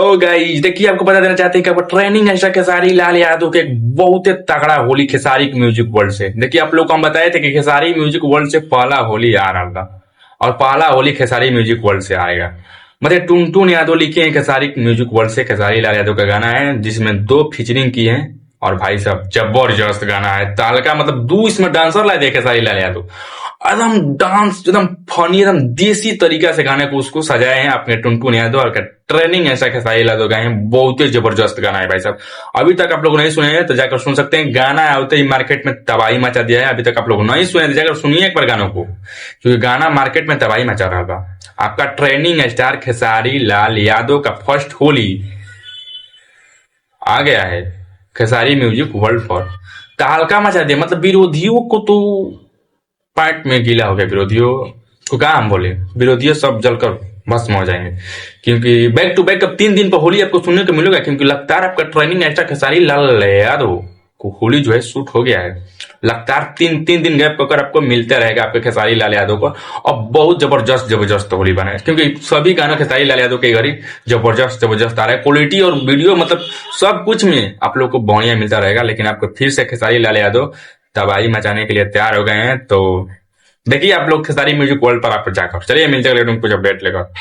तो गाइस देखिए, आपको बता देना चाहते हैं कि अब ट्रेनिंग है खेसारी लाल यादव के एक बहुत ही तगड़ा होली खेसारी म्यूजिक वर्ल्ड से। देखिए, आप लोग को हम बताए थे कि खेसारी म्यूजिक वर्ल्ड से पहला होली आ रहा था और पहला होली खेसारी म्यूजिक वर्ल्ड से आएगा। मतलब टुनटुन यादव लिखे हैं खेसारी म्यूजिक वर्ल्ड से। खेसारी लाल यादव का गाना है जिसमें 2 फीचरिंग की है और भाई साहब जबरदस्त गाना है। तालका मतलब दू इसमें डांसर लाए थे खेसारी लाल यादव। एकदम डांस एकदम फनी एकदम देसी तरीका से गाने को उसको सजाए हैं अपने टुनटुन यादव और ट्रेनिंग ऐसा खेसारी लाल यादव गाए हैं। बहुत ही जबरदस्त गाना है भाई साहब। अभी तक आप लोग नहीं सुने हैं तो जाकर सुन सकते हैं। गाना आते ही मार्केट में तबाही मचा दिया है। अभी तक आप लोग नहीं सुने तो जाकर सुनिए एक बार गानों को, क्योंकि गाना मार्केट में तबाही मचा रहा था। आपका ट्रेनिंग स्टार खेसारी लाल यादव का फर्स्ट होली आ गया है खेसारी म्यूजिक वर्ल्ड पर। तहलका मचा दिया, मतलब विरोधियों को तो पार्ट में गीला हो गया। विरोधियों को क्या हम बोले, विरोधियों सब जलकर भस्म हो जाएंगे, क्योंकि बैक टू बैक अब 3 दिन पर होली आपको सुनने को मिलेगा। क्योंकि लगातार आपका ट्रेनिंग एक्स्ट्रा खेसारी लाल यादव को होली जो है शूट हो गया है। लगातार 3 दिन गैप कर आपको मिलते रहेगा आपके खेसारी लाल यादव को। और बहुत जबरदस्त होली बना है, क्योंकि सभी गाना खेसारी लाल यादव के घर ही जबरदस्त आ रहा है। क्वालिटी और वीडियो मतलब सब कुछ में आप लोग को बढ़िया मिलता रहेगा। लेकिन आपको फिर से खेसारी लाल यादव तबाही मचाने के लिए तैयार हो गए हैं। तो देखिए आप लोग खेसारी म्यूजिक वर्ल्ड पर आप जाकर, चलिए मिलते हैं कुछ अपडेट लेकर।